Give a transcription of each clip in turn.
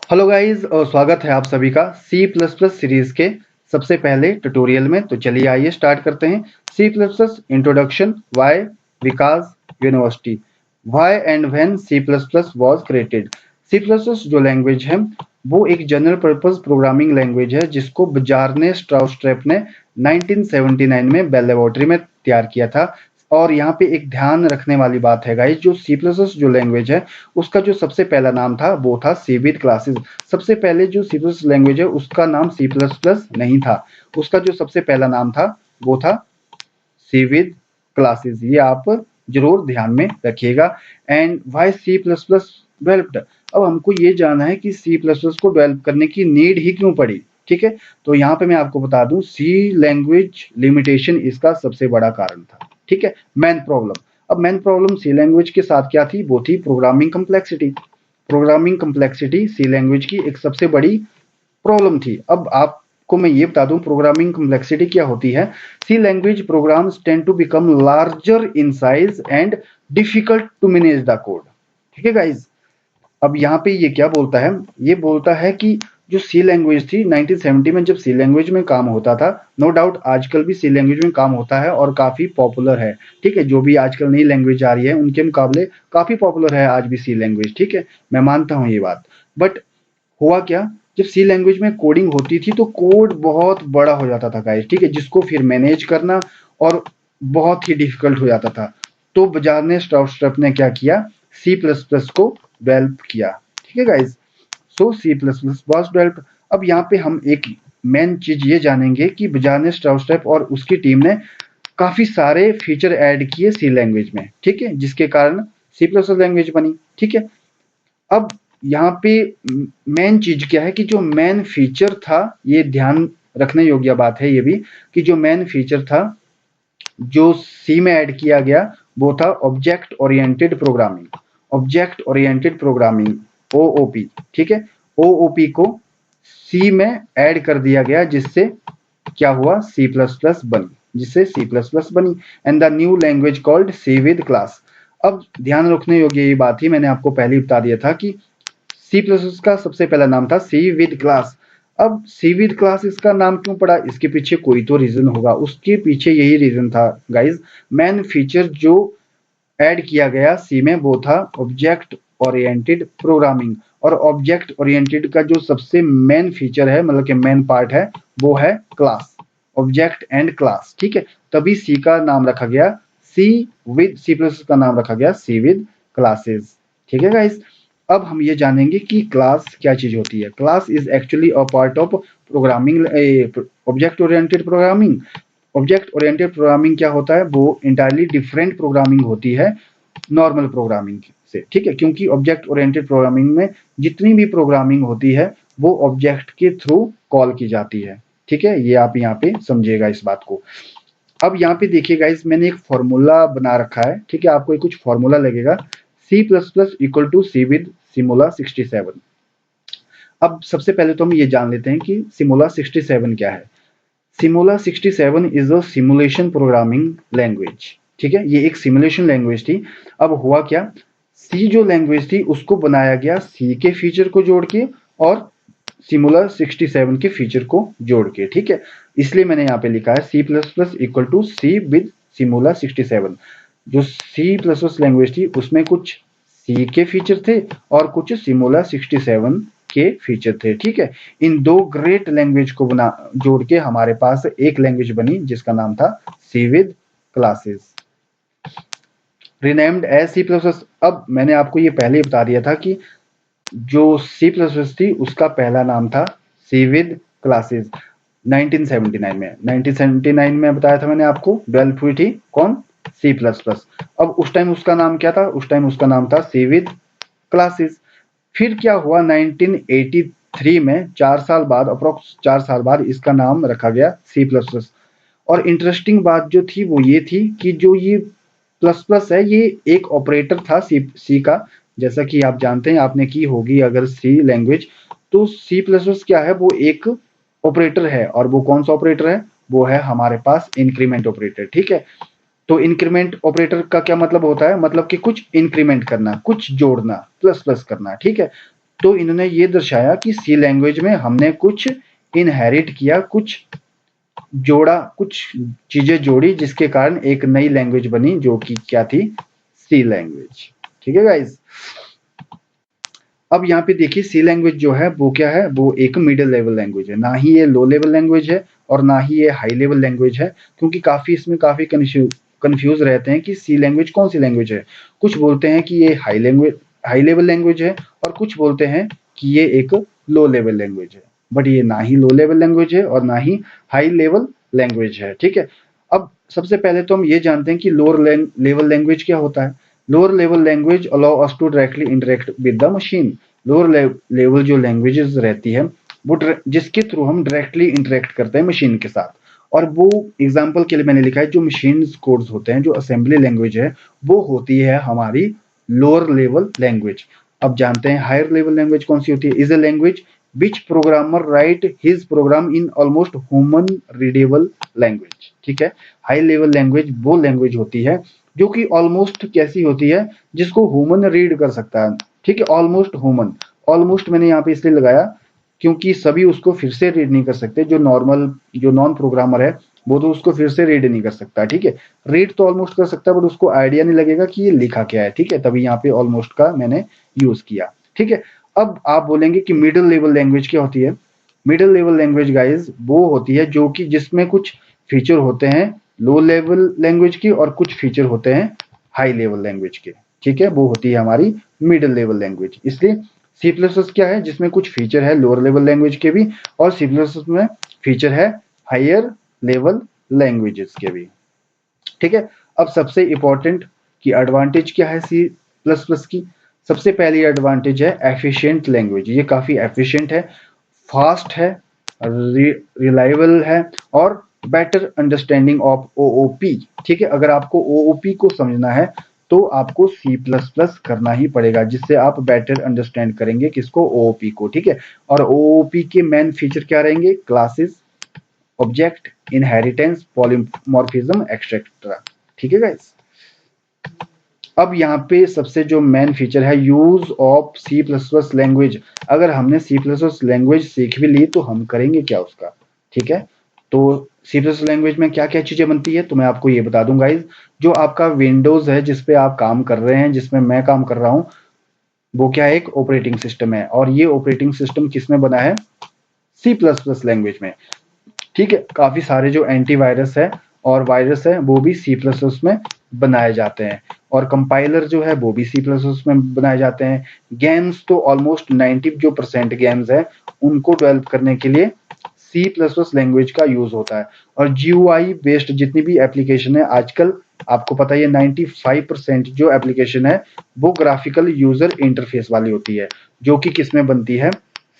Hello guys और स्वागत है आप सभी का सी प्लस प्लस सीरीज के सबसे पहले ट्यूटोरियल में। तो चलिए आइए स्टार्ट करते हैं। C plus plus introduction, why, Vikas, university, why and when C plus plus was created. C plus plus जो लैंग्वेज है वो एक जनरल पर्पज प्रोग्रामिंग लैंग्वेज है जिसको बजारने स्ट्राउसट्रेप ने 1979 में बेल लेबोरेटरी में तैयार किया था। और यहाँ पे एक ध्यान रखने वाली बात है गाइस, जो सी प्लस प्लस जो लैंग्वेज है उसका जो सबसे पहला नाम था वो था सी विद क्लासेस। सबसे पहले जो सी प्लस लैंग्वेज है उसका नाम सी प्लस प्लस नहीं था, उसका जो सबसे पहला नाम था वो था सी विद क्लासेस। ये आप जरूर ध्यान में रखिएगा। And why C plus plus developed, अब हमको ये जानना है कि सी प्लस प्लस को डेवलप करने की नीड ही क्यों पड़ी। ठीक है, तो यहाँ पे मैं आपको बता दूं सी लैंग्वेज लिमिटेशन इसका सबसे बड़ा कारण था। ठीक है, मेन प्रॉब्लम। अब मेन प्रॉब्लम सी लैंग्वेज के साथ क्या थी, वो थी प्रोग्रामिंग कम्प्लेक्सिटी। प्रोग्रामिंग कम्प्लेक्सिटी सी लैंग्वेज की एक सबसे बड़ी प्रॉब्लम थी। अब आपको मैं ये बता दूं प्रोग्रामिंग कम्प्लेक्सिटी क्या होती है। C language programs tend to become larger in size and difficult to manage the code. ठीक है गाइज, अब यहाँ पे ये क्या बोलता है, ये बोलता है कि जो सी लैंग्वेज थी 1970 में, जब सी लैंग्वेज में काम होता था, नो डाउट आजकल भी सी लैंग्वेज में काम होता है और काफी पॉपुलर है। ठीक है, जो भी आजकल नई लैंग्वेज आ रही है उनके मुकाबले काफी पॉपुलर है आज भी सी लैंग्वेज। ठीक है, मैं मानता हूँ ये बात। बट हुआ क्या, जब सी लैंग्वेज में कोडिंग होती थी तो कोड बहुत बड़ा हो जाता था गाइस। ठीक है, जिसको फिर मैनेज करना और बहुत ही डिफिकल्ट हो जाता था। तो बाजार ने स्टार्टअप ने क्या किया, सी प्लस प्लस को डेवलप किया। ठीक है guys, so C plus plus was develop. अब यहाँ पे हम एक मेन चीज ये जानेंगे कि बाजार ने स्टार्टअप और उसकी टीम ने काफी सारे फीचर ऐड किए सी लैंग्वेज में। ठीक है, जिसके कारण सी प्लस लैंग्वेज बनी। ठीक है, अब यहाँ पे मेन चीज क्या है कि जो मेन फीचर था, ये ध्यान रखने योग्य बात है ये भी, कि जो मेन फीचर था जो सी में ऐड किया गया वो था object oriented programming. Object oriented programming OOP. ठीक है, ओओपी को सी में ऐड कर दिया गया, जिससे क्या हुआ, सी प्लस प्लस बनी, जिससे सी प्लस प्लस बनी। And the new language called C with class. अब ध्यान रखने योग्य ये बात ही मैंने आपको पहले ही बता दिया था कि सी प्लस प्लस का सबसे पहला नाम था सी विद क्लास। अब सी विद क्लास इसका नाम क्यों पड़ा, इसके पीछे कोई तो रीजन होगा। उसके पीछे यही रीजन था गाइज, मेन फीचर जो ऐड किया गया सी में वो था ऑब्जेक्ट ओरिएंटेड प्रोग्रामिंग। और ऑब्जेक्ट ओरिएंटेड का जो सबसे मेन फीचर है, मतलब कि मेन पार्ट है, वो है क्लास, ऑब्जेक्ट एंड क्लास। ठीक है, तभी सी का नाम रखा गया सी विद, सी प्लस का नाम रखा गया सी विद क्लासेस। ठीक है गाइस, अब हम ये जानेंगे कि क्लास क्या चीज होती है। Class is actually a part of programming, object oriented programming. Object oriented programming क्या होता है, वो इंटायरली डिफरेंट प्रोग्रामिंग होती है नॉर्मल प्रोग्रामिंग से। ठीक है, क्योंकि ऑब्जेक्ट ओरिएंटेड प्रोग्रामिंग में जितनी भी प्रोग्रामिंग होती है वो ऑब्जेक्ट के थ्रू कॉल की जाती है। ठीक है, ये आप यहाँ पे समझिएगा इस बात को। अब यहाँ पे देखिए गाइस, मैंने एक फॉर्मूला बना रखा है। ठीक है, आपको कुछ फॉर्मूला लगेगा, C plus plus equal to C with Simula 67। अब सबसे पहले तो हम ये जान लेते हैं कि सिमोला 67 क्या है। सिमोला 67 is a simulation programming language. ठीक है, ये एक सिमुलेशन लैंग्वेज थी। अब हुआ क्या, सी जो लैंग्वेज थी उसको बनाया गया सी के फीचर को जोड़ के और सिमुला 67 के फीचर को जोड़ के। ठीक है, इसलिए मैंने यहाँ पे लिखा है C plus plus equal to C with Simula 67। जो सी प्लस प्लस लैंग्वेज थी उसमें कुछ सी के फीचर थे और कुछ सिमुला 67 के फीचर थे। ठीक है, इन दो ग्रेट लैंग्वेज को बना जोड़ के हमारे पास एक लैंग्वेज बनी जिसका नाम था C with classes, renamed as C plus plus. अब मैंने आपको ये पहले ही बता दिया था कि जो सी प्लस प्लस थी उसका पहला नाम था सी विद क्लासेस। 1979 में बताया था मैंने आपको, डेवलप हुई थी कौन, सी प्लस प्लस। अब उस टाइम उसका नाम क्या था, उस टाइम उसका नाम था सी विद क्लासेस। फिर क्या हुआ, 1983 में 4 साल बाद, अप्रोक्स 4 साल बाद इसका नाम रखा गया सी प्लस प्लस। और इंटरेस्टिंग बात जो थी वो ये थी कि जो ये प्लस प्लस है ये एक ऑपरेटर था सी का। जैसा कि आप जानते हैं, आपने की होगी अगर सी लैंग्वेज, तो सी प्लस प्लस क्या है, वो एक ऑपरेटर है। और वो कौन सा ऑपरेटर है, वो है हमारे पास इंक्रीमेंट ऑपरेटर। ठीक है, तो इंक्रीमेंट ऑपरेटर का क्या मतलब होता है, मतलब कि कुछ इंक्रीमेंट करना, कुछ जोड़ना, प्लस प्लस करना। ठीक है, तो इन्होंने ये दर्शाया कि सी लैंग्वेज में हमने कुछ इनहेरिट किया, कुछ जोड़ा, कुछ चीजें जोड़ी, जिसके कारण एक नई लैंग्वेज बनी जो कि क्या थी, सी लैंग्वेज। ठीक है गाइस। अब यहाँ पे देखिए सी लैंग्वेज जो है वो क्या है, वो एक मिडिल लेवल लैंग्वेज है, ना ही ये लो लेवल लैंग्वेज है और ना ही ये हाई लेवल लैंग्वेज है, क्योंकि काफी इसमें काफी कंफ्यूज रहते हैं कि सी लैंग्वेज कौन सी लैंग्वेज है। कुछ बोलते हैं कि ये हाई लेवल लैंग्वेज है और कुछ बोलते हैं कि ये एक लो लेवल लैंग्वेज है, बट ये ना ही लो लेवल लैंग्वेज है और ना ही हाई लेवल लैंग्वेज है। ठीक है। अब सबसे पहले तो हम ये जानते हैं कि लोअर लेवल लैंग्वेज क्या होता है। Lower level language allow us to directly interact with the machine. Lower level जो लैंग्वेजेस रहती है वो जिसके थ्रू हम डायरेक्टली इंटरेक्ट करते हैं मशीन के साथ, और वो एग्जांपल के लिए मैंने लिखा है जो मशीन कोड्स होते हैं, जो असेंबली लैंग्वेज है, वो होती है हमारी लोअर लेवल लैंग्वेज। अब जानते हैं हायर लेवल लैंग्वेज कौन सी होती है। Is a language which programmer write his program in almost human readable language. ठीक है। हाई लेवल लैंग्वेज वो लैंग्वेज होती है जो कि ऑलमोस्ट कैसी होती है, जिसको ह्यूमन रीड कर सकता है। ठीक है। ऑलमोस्ट ह्यूमन, ऑलमोस्ट मैंने यहाँ पे इसलिए लगाया क्योंकि सभी उसको फिर से रीड नहीं कर सकते। जो नॉन प्रोग्रामर है वो तो उसको फिर से रीड नहीं कर सकता। ठीक है। रीड तो ऑलमोस्ट कर सकता है बट उसको आइडिया नहीं लगेगा कि ये लिखा क्या है। ठीक है। तभी यहाँ पे ऑलमोस्ट का मैंने यूज किया। ठीक है। अब आप बोलेंगे कि मिडिल लेवल लैंग्वेज क्या होती है। मिडिल लेवल लैंग्वेज गाइज वो होती है जो कि जिसमें कुछ फीचर होते हैं लो लेवल लैंग्वेज की और कुछ फीचर होते हैं हाई लेवल लैंग्वेज के। ठीक है। वो होती है हमारी मिडिल लेवल लैंग्वेज। इसलिए सी प्लस प्लस क्या है, जिसमें कुछ फीचर है लोअर लेवल लैंग्वेज के भी, और सी प्लस प्लस में फीचर है हायर लेवल लैंग्वेजेस के भी। ठीक है। अब सबसे इंपॉर्टेंट की एडवांटेज क्या है सी प्लस प्लस की। सबसे पहली एडवांटेज है एफिशिएंट लैंग्वेज। ये काफी एफिशिएंट है, फास्ट है, रिलायबल है और बेटर अंडरस्टैंडिंग ऑफ ओओपी। ठीक है। अगर आपको ओओपी को समझना है तो आपको सी प्लस प्लस करना ही पड़ेगा, जिससे आप बेटर अंडरस्टैंड करेंगे किसको, ओओपी को। ठीक है। और ओओपी के मेन फीचर क्या रहेंगे, classes, object, inheritance, polymorphism, etcetera. ठीक है गाइस। अब यहाँ पे सबसे जो मेन फीचर है use of C plus plus language. अगर हमने सी प्लस प्लस लैंग्वेज सीख भी ली तो हम करेंगे क्या उसका। ठीक है। तो सी प्लस लैंग्वेज में क्या क्या चीजें बनती है तो मैं आपको ये बता दूं गाइज। जो आपका विंडोज है जिसपे आप काम कर रहे हैं, जिसमें मैं काम कर रहा हूं, वो क्या है, एक ऑपरेटिंग सिस्टम है, और ये ऑपरेटिंग सिस्टम किसमें बना है, सी प्लस प्लस लैंग्वेज में। ठीक है। काफी सारे जो एंटीवायरस है और वायरस है वो भी सी प्लस प्लस में बनाए जाते हैं, और कंपाइलर जो है वो भी सी प्लस प्लस में बनाए जाते हैं। गेम्स तो ऑलमोस्ट 90% गेम्स है उनको डेवलप करने के लिए सी प्लस प्लस लैंग्वेज का यूज होता है। और जीयूआई बेस्ड जितनी भी एप्लीकेशन है आजकल, आपको पता है 95% जो एप्लीकेशन है वो ग्राफिकल यूजर इंटरफेस वाली होती है, जो कि किसमें बनती है,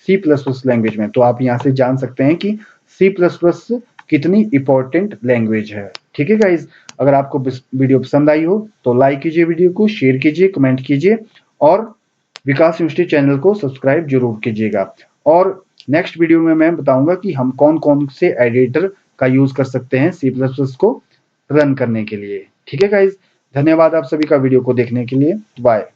सी प्लस प्लस लैंग्वेज में। तो आप यहाँ से जान सकते हैं कि सी प्लस प्लस कितनी इंपॉर्टेंट लैंग्वेज है। ठीक है गाइज। अगर आपको वीडियो पसंद आई हो तो लाइक कीजिए, वीडियो को शेयर कीजिए, कमेंट कीजिए, और विकास यूनिवर्सिटी चैनल को सब्सक्राइब जरूर कीजिएगा। और नेक्स्ट वीडियो में मैं बताऊंगा कि हम कौन कौन से एडिटर का यूज कर सकते हैं सी प्लस प्लस को रन करने के लिए। ठीक है गाइज। धन्यवाद आप सभी का वीडियो को देखने के लिए। बाय।